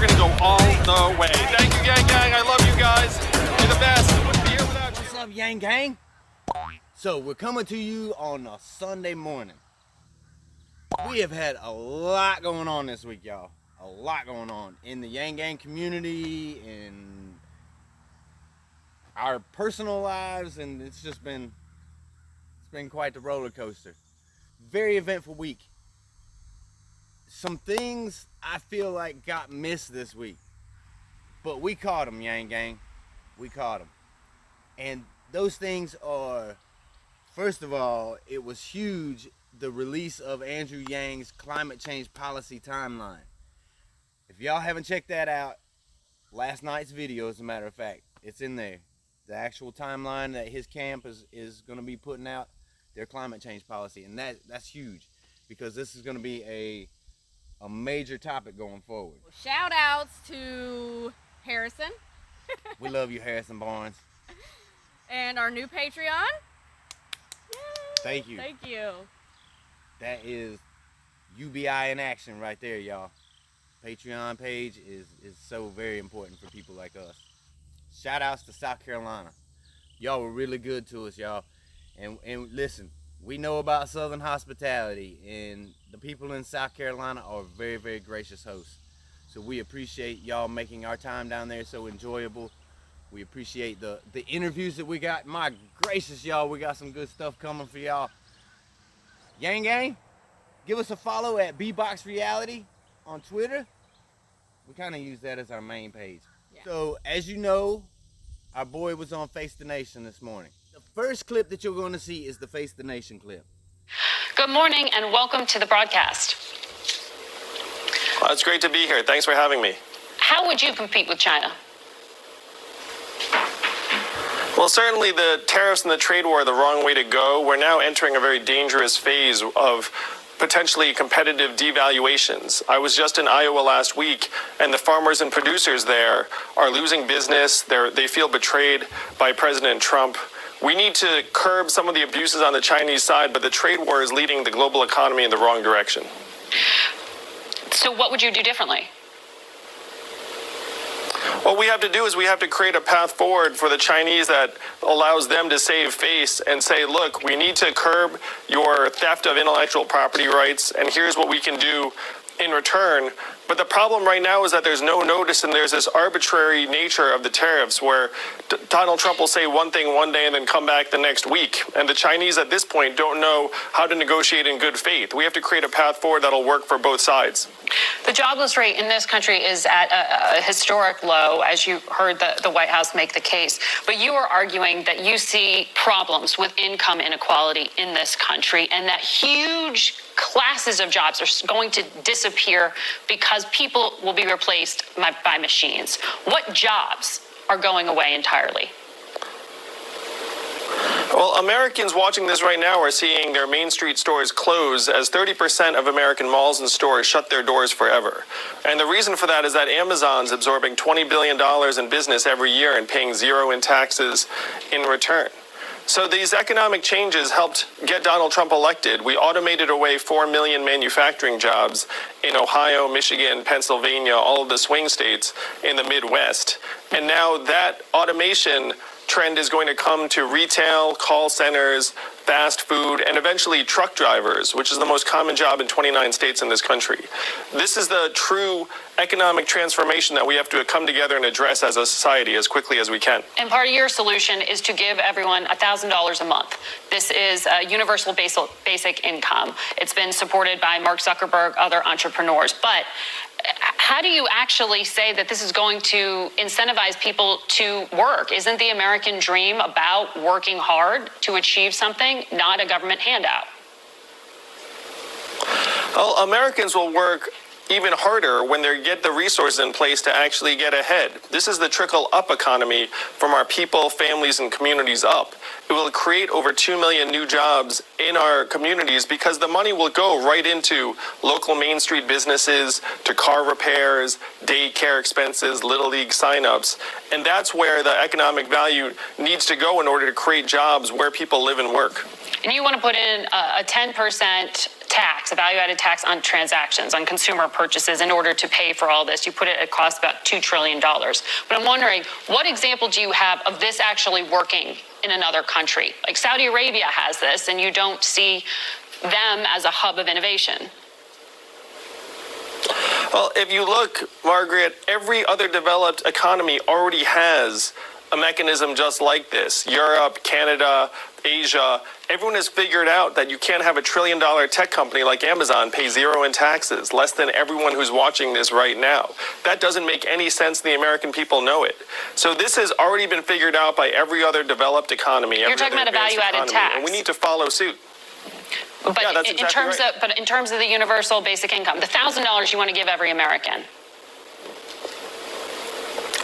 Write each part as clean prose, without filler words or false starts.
we're going to go all the way. Thank you, Gang Gang. I love you guys. You're the best. Wouldn't be here without you. What's up, Yang Gang? So we're coming to you on a Sunday morning. We have had a lot going on this week, y'all. A lot going on in the Yang Gang community, in our personal lives, and it's been quite the roller coaster. Very eventful week. Some things I feel like got missed this week, but we caught them, Yang Gang. We caught them. And those things are, first of all, it was huge, the release of Andrew Yang's climate change policy timeline. If y'all haven't checked that out, last night's video, as a matter of fact, it's in there. The actual timeline that his camp is going to be putting out, their climate change policy. And that's huge, because this is going to be a major topic going forward. Shout outs to Harrison. We love you, Harrison Barnes. And our new Patreon. Yay. Thank you. Thank you. That is UBI in action right there, y'all. Patreon page is so very important for people like us. Shout outs to South Carolina. Y'all were really good to us, y'all. And listen, we know about Southern hospitality, and the people in South Carolina are very, very gracious hosts. So we appreciate y'all making our time down there so enjoyable. We appreciate the interviews that we got. My gracious, y'all, we got some good stuff coming for y'all. Yang Gang, give us a follow at B-Box Reality on Twitter. We kind of use that as our main page. Yeah. So, as you know, our boy was on Face the Nation this morning. The first clip that you're going to see is the Face the Nation clip. Good morning and welcome to the broadcast. Well, it's great to be here. Thanks for having me. How would you compete with China? Well, certainly the tariffs and the trade war are the wrong way to go. We're now entering a very dangerous phase of potentially competitive devaluations. I was just in Iowa last week, and the farmers and producers there are losing business. They feel betrayed by President Trump. We need to curb some of the abuses on the Chinese side, but the trade war is leading the global economy in the wrong direction. So what would you do differently? What we have to do is we have to create a path forward for the Chinese that allows them to save face and say, look, we need to curb your theft of intellectual property rights, and here's what we can do in return. But the problem right now is that there's no notice, and there's this arbitrary nature of the tariffs where Donald Trump will say one thing one day and then come back the next week. And the Chinese at this point don't know how to negotiate in good faith. We have to create a path forward that'll work for both sides. The jobless rate in this country is at a historic low, as you heard the White House make the case. But you are arguing that you see problems with income inequality in this country, and that huge classes of jobs are going to disappear because people will be replaced by machines. What jobs are going away entirely? Well, Americans watching this right now are seeing their Main Street stores close as 30% of American malls and stores shut their doors forever. And the reason for that is that Amazon's absorbing $20 billion in business every year and paying zero in taxes in return. So these economic changes helped get Donald Trump elected. We automated away 4 million manufacturing jobs in Ohio, Michigan, Pennsylvania, all of the swing states in the Midwest. And now that automation trend is going to come to retail, call centers, fast food, and eventually truck drivers, which is the most common job in 29 states in this country. This is the true economic transformation that we have to come together and address as a society as quickly as we can. And part of your solution is to give everyone $1,000 a month. This is a universal basic income. It's been supported by Mark Zuckerberg, other entrepreneurs. But how do you actually say that this is going to incentivize people to work? Isn't the American dream about working hard to achieve something, not a government handout? Well, Americans will work even harder when they get the resources in place to actually get ahead. This is the trickle-up economy from our people, families, and communities up. It will create over 2 million new jobs in our communities because the money will go right into local Main Street businesses, to car repairs, daycare expenses, Little League signups. And that's where the economic value needs to go in order to create jobs where people live and work. And you want to put in a 10% tax, a value-added tax on transactions, on consumer purchases in order to pay for all this. You put it at cost about $2 trillion. But I'm wondering, what example do you have of this actually working in another country? Like Saudi Arabia has this, and you don't see them as a hub of innovation. Well, if you look, Margaret, every other developed economy already has a mechanism just like this. Europe, Canada, Asia, everyone has figured out that you can't have $1 trillion tech company like Amazon pay zero in taxes, less than everyone who's watching this right now. That doesn't make any sense. The American people know it. So this has already been figured out by every other developed economy. You're talking about a value-added tax. And we need to follow suit. But yeah, that's exactly right. But in terms of the universal basic income, the $1,000 you want to give every American.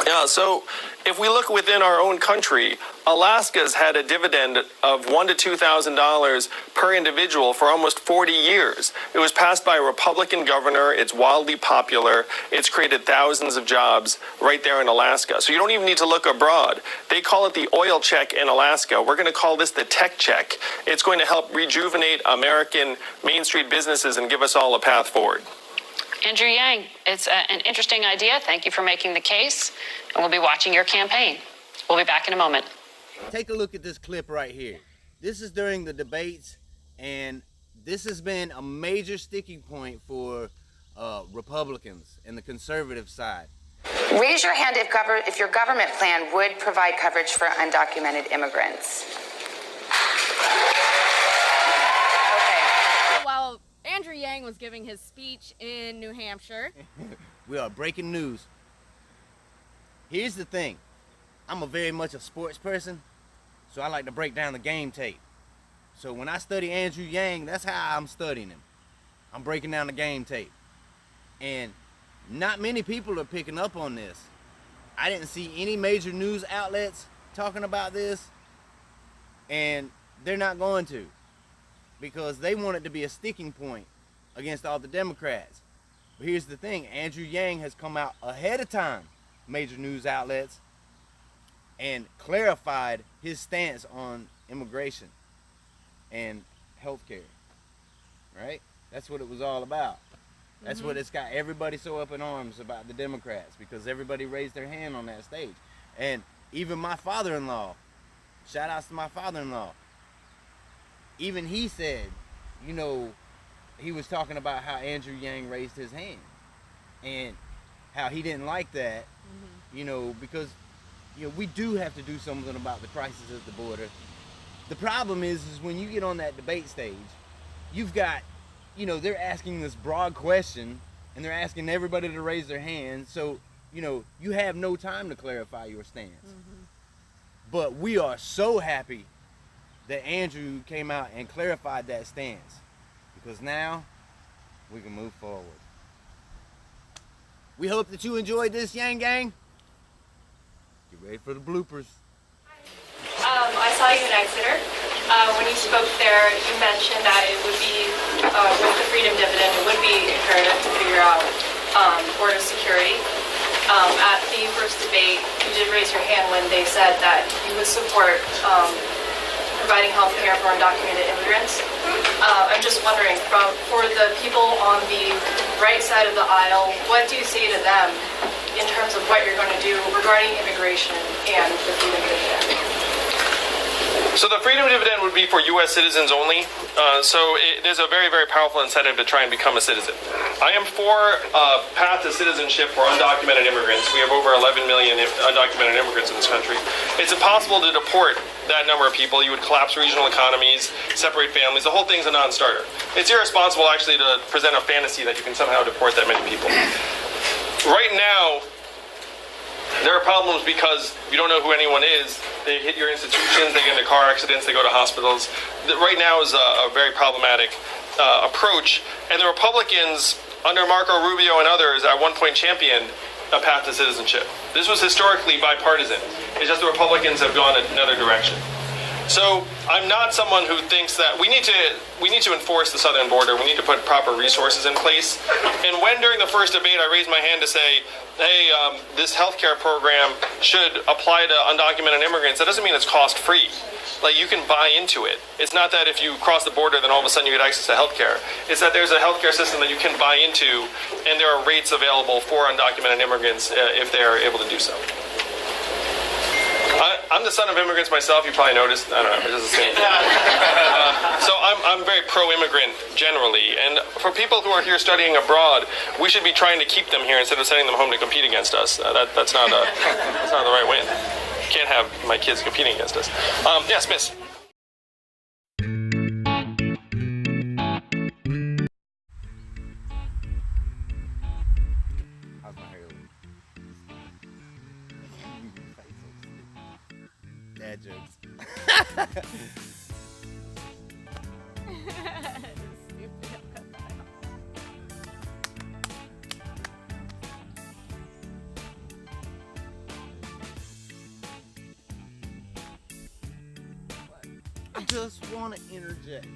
Yeah, so if we look within our own country, Alaska's had a dividend of $1,000 to $2,000 per individual for almost 40 years. It was passed by a Republican governor. It's wildly popular. It's created thousands of jobs right there in Alaska. So you don't even need to look abroad. They call it the oil check in Alaska. We're going to call this the tech check. It's going to help rejuvenate American Main Street businesses and give us all a path forward. Andrew Yang, it's an interesting idea. Thank you for making the case, and we'll be watching your campaign. We'll be back in a moment. Take a look at this clip right here. This is during the debates, and this has been a major sticking point for Republicans and the conservative side. Raise your hand if your government plan would provide coverage for undocumented immigrants. Okay. While Andrew Yang was giving his speech in New Hampshire. We are breaking news. Here's the thing. I'm very much a sports person, so I like to break down the game tape. So when I study Andrew Yang, that's how I'm studying him. I'm breaking down the game tape. And not many people are picking up on this. I didn't see any major news outlets talking about this, and they're not going to, because they want it to be a sticking point against all the Democrats. But here's the thing, Andrew Yang has come out ahead of time, major news outlets, and clarified his stance on immigration and healthcare, right? That's what it was all about. That's what it's got everybody so up in arms about the Democrats, because everybody raised their hand on that stage. And even my father-in-law, shout outs to my father-in-law, even he said, you know, he was talking about how Andrew Yang raised his hand and how he didn't like that, you know, because, you know, we do have to do something about the crisis at the border. The problem is when you get on that debate stage, you've got, you know, they're asking this broad question and they're asking everybody to raise their hand. So, you know, you have no time to clarify your stance. But we are so happy that Andrew came out and clarified that stance, because now we can move forward. We hope that you enjoyed this, Yang Gang. Get ready for the bloopers. I saw you in Exeter. When you spoke there, you mentioned that it would be, with the Freedom Dividend, it would be imperative to figure out border security. At the first debate, you did raise your hand when they said that you would support providing health care for undocumented immigrants. I'm just wondering, for the people on the right side of the aisle, what do you say to them in terms of what you're going to do regarding immigration and the Freedom Dividend? So the Freedom Dividend would be for U.S. citizens only. There's a very, very powerful incentive to try and become a citizen. I am for a path to citizenship for undocumented immigrants. We have over 11 million undocumented immigrants in this country. It's impossible to deport that number of people. You would collapse regional economies, separate families. The whole thing's a non-starter. It's irresponsible, actually, to present a fantasy that you can somehow deport that many people. Right now, there are problems because you don't know who anyone is. They hit your institutions, they get into car accidents, they go to hospitals. Right now is a very problematic approach. And the Republicans, under Marco Rubio and others, at one point championed a path to citizenship. This was historically bipartisan. It's just the Republicans have gone another direction. So I'm not someone who thinks that we need to enforce the southern border. We need to put proper resources in place. And when during the first debate I raised my hand to say, hey, this healthcare program should apply to undocumented immigrants, that doesn't mean it's cost free. Like, you can buy into it. It's not that if you cross the border, then all of a sudden you get access to healthcare. It's that there's a healthcare system that you can buy into, and there are rates available for undocumented immigrants if they are able to do so. I'm the son of immigrants myself. You probably noticed. I don't know. It doesn't seem. So I'm very pro-immigrant generally, and for people who are here studying abroad, we should be trying to keep them here instead of sending them home to compete against us. That's not the right way. You can't have my kids competing against us. Yes, Miss. How's my hair look? Dad jokes. I just want to interject.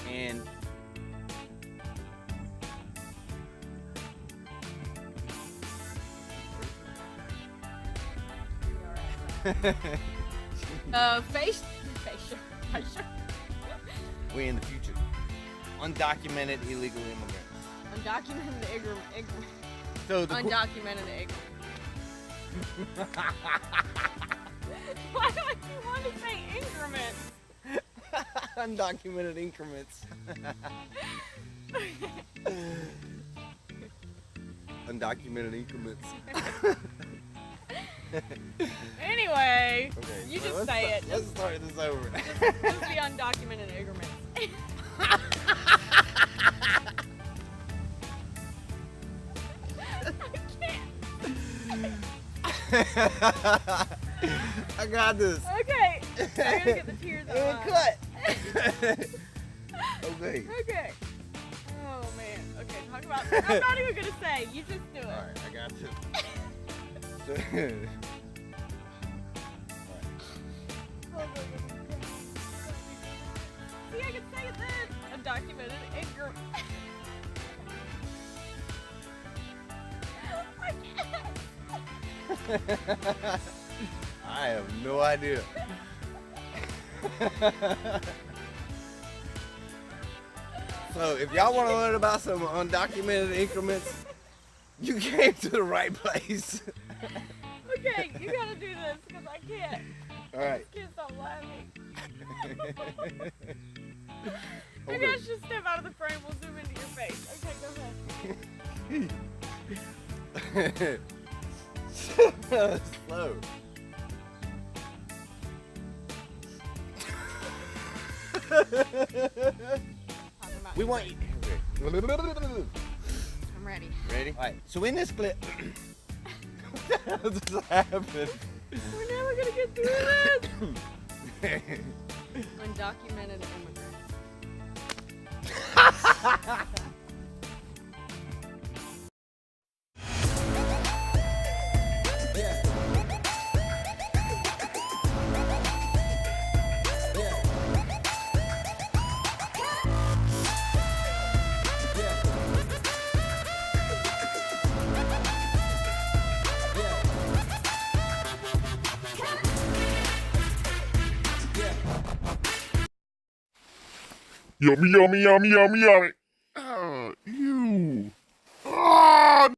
And facial. we in the future. Undocumented illegal immigrants. Undocumented ignorant. So the Undocumented ignorant. Why do you want to say increments? undocumented increments. Undocumented increments. Anyway, Okay, you so just say it. Let's start this over. Just the undocumented ignorance. I got this. Okay. I gotta get the tears out. And cut. Okay. Okay. Oh man. Okay, talk about. I'm not even gonna say. You just do it. All right, I got you. See, I can say it then. Undocumented ignorant. I have no idea. So if y'all want to learn about some undocumented increments, you came to the right place. Okay, you gotta do this because I can't. All right. These kids don't let me. Maybe I should step out of the frame. We'll zoom into your face. Okay, go ahead. Slow. We want you. I'm ready. Ready? All right. So in this clip, what the hell just happened? We're never gonna get through this. Undocumented immigrants. Yummy, yummy, yummy, yummy, yummy.